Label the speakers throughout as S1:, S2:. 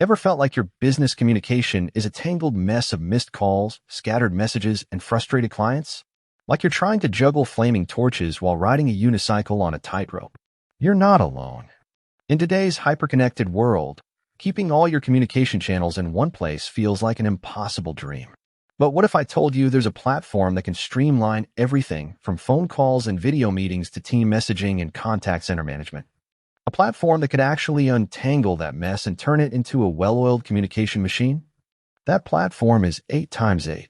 S1: Ever felt like your business communication is a tangled mess of missed calls, scattered messages, and frustrated clients? Like you're trying to juggle flaming torches while riding a unicycle on a tightrope? You're not alone. In today's hyper-connected world, keeping all your communication channels in one place feels like an impossible dream. But what if I told you there's a platform that can streamline everything from phone calls and video meetings to team messaging and contact center management? A platform that could actually untangle that mess and turn it into a well-oiled communication machine? That platform is 8x8.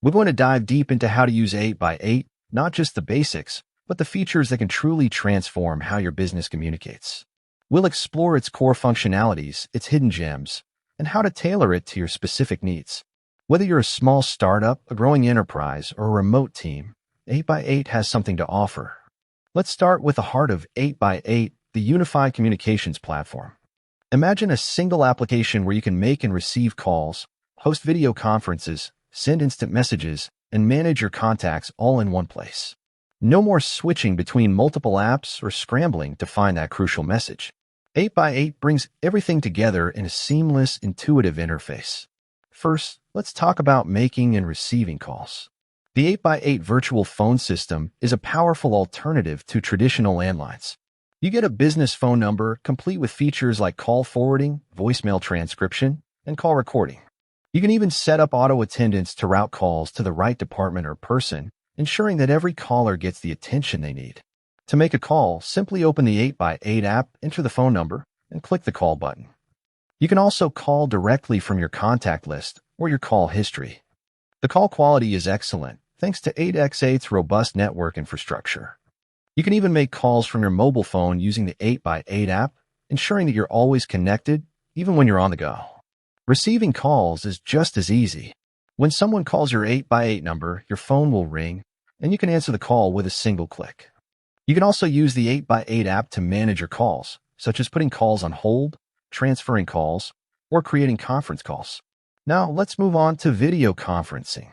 S1: We're going to dive deep into how to use 8x8, not just the basics, but the features that can truly transform how your business communicates. We'll explore its core functionalities, its hidden gems, and how to tailor it to your specific needs. Whether you're a small startup, a growing enterprise, or a remote team, 8x8 has something to offer. Let's start with the heart of 8x8, the unified communications platform. Imagine a single application where you can make and receive calls, host video conferences, send instant messages, and manage your contacts all in one place. No more switching between multiple apps or scrambling to find that crucial message. 8x8 brings everything together in a seamless, intuitive interface. First, let's talk about making and receiving calls. The 8x8 virtual phone system is a powerful alternative to traditional landlines. You get a business phone number complete with features like call forwarding, voicemail transcription, and call recording. You can even set up auto attendants to route calls to the right department or person, ensuring that every caller gets the attention they need. To make a call, simply open the 8x8 app, enter the phone number, and click the call button. You can also call directly from your contact list or your call history. The call quality is excellent, thanks to 8x8's robust network infrastructure. You can even make calls from your mobile phone using the 8x8 app, ensuring that you're always connected, even when you're on the go. Receiving calls is just as easy. When someone calls your 8x8 number, your phone will ring, and you can answer the call with a single click. You can also use the 8x8 app to manage your calls, such as putting calls on hold, transferring calls, or creating conference calls. Now, let's move on to video conferencing.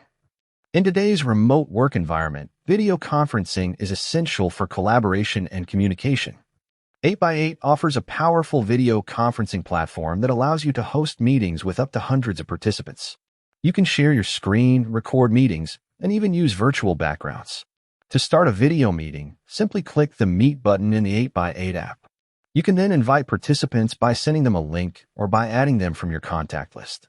S1: In today's remote work environment, video conferencing is essential for collaboration and communication. 8x8 offers a powerful video conferencing platform that allows you to host meetings with up to hundreds of participants. You can share your screen, record meetings, and even use virtual backgrounds. To start a video meeting, simply click the Meet button in the 8x8 app. You can then invite participants by sending them a link or by adding them from your contact list.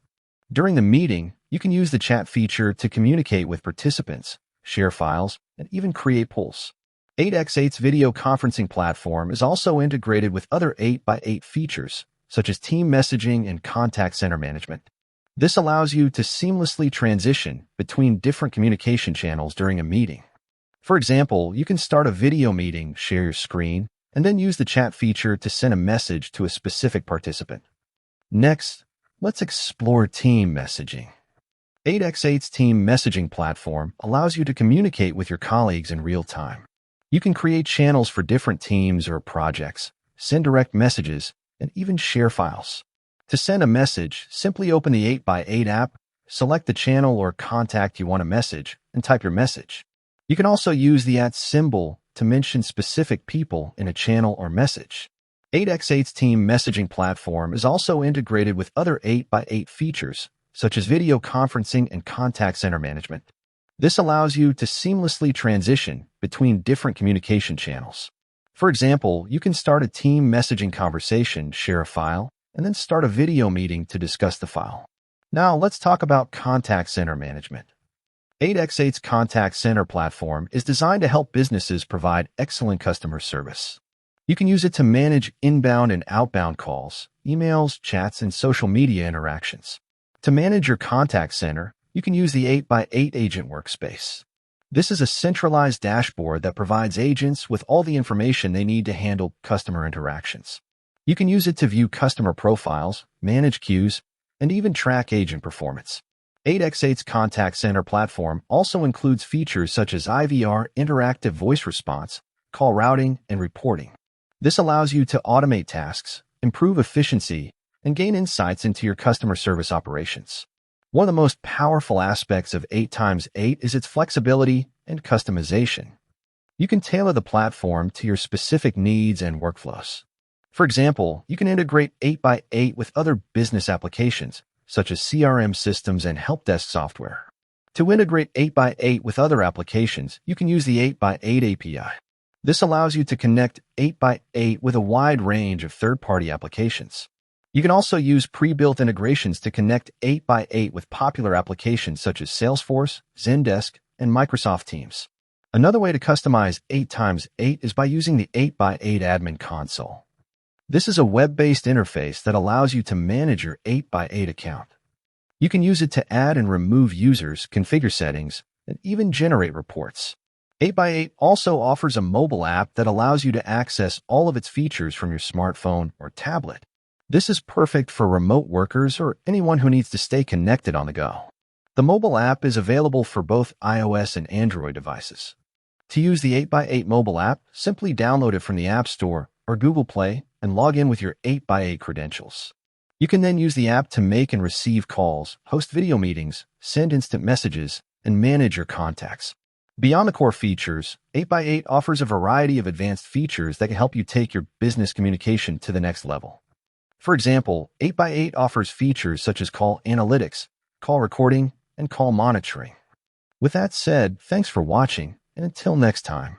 S1: During the meeting, you can use the chat feature to communicate with participants, share files, and even create polls. 8x8's video conferencing platform is also integrated with other 8x8 features, such as team messaging and contact center management. This allows you to seamlessly transition between different communication channels during a meeting. For example, you can start a video meeting, share your screen, and then use the chat feature to send a message to a specific participant. Next, let's explore team messaging. 8x8's team messaging platform allows you to communicate with your colleagues in real time. You can create channels for different teams or projects, send direct messages, and even share files. To send a message, simply open the 8x8 app, select the channel or contact you want to message, and type your message. You can also use the @ symbol to mention specific people in a channel or message. 8x8's team messaging platform is also integrated with other 8x8 features, such as video conferencing and contact center management. This allows you to seamlessly transition between different communication channels. For example, you can start a team messaging conversation, share a file, and then start a video meeting to discuss the file. Now, let's talk about contact center management. 8x8's contact center platform is designed to help businesses provide excellent customer service. You can use it to manage inbound and outbound calls, emails, chats, and social media interactions. To manage your contact center, you can use the 8x8 Agent Workspace. This is a centralized dashboard that provides agents with all the information they need to handle customer interactions. You can use it to view customer profiles, manage queues, and even track agent performance. 8x8's contact center platform also includes features such as IVR, interactive voice response, call routing, and reporting. This allows you to automate tasks, improve efficiency, and gain insights into your customer service operations. One of the most powerful aspects of 8x8 is its flexibility and customization. You can tailor the platform to your specific needs and workflows. For example, you can integrate 8x8 with other business applications, such as CRM systems and help desk software. To integrate 8x8 with other applications, you can use the 8x8 API. This allows you to connect 8x8 with a wide range of third-party applications. You can also use pre-built integrations to connect 8x8 with popular applications such as Salesforce, Zendesk, and Microsoft Teams. Another way to customize 8x8 is by using the 8x8 admin console. This is a web-based interface that allows you to manage your 8x8 account. You can use it to add and remove users, configure settings, and even generate reports. 8x8 also offers a mobile app that allows you to access all of its features from your smartphone or tablet. This is perfect for remote workers or anyone who needs to stay connected on the go. The mobile app is available for both iOS and Android devices. To use the 8x8 mobile app, simply download it from the App Store or Google Play and log in with your 8x8 credentials. You can then use the app to make and receive calls, host video meetings, send instant messages, and manage your contacts. Beyond the core features, 8x8 offers a variety of advanced features that can help you take your business communication to the next level. For example, 8x8 offers features such as call analytics, call recording, and call monitoring. With that said, thanks for watching, and until next time.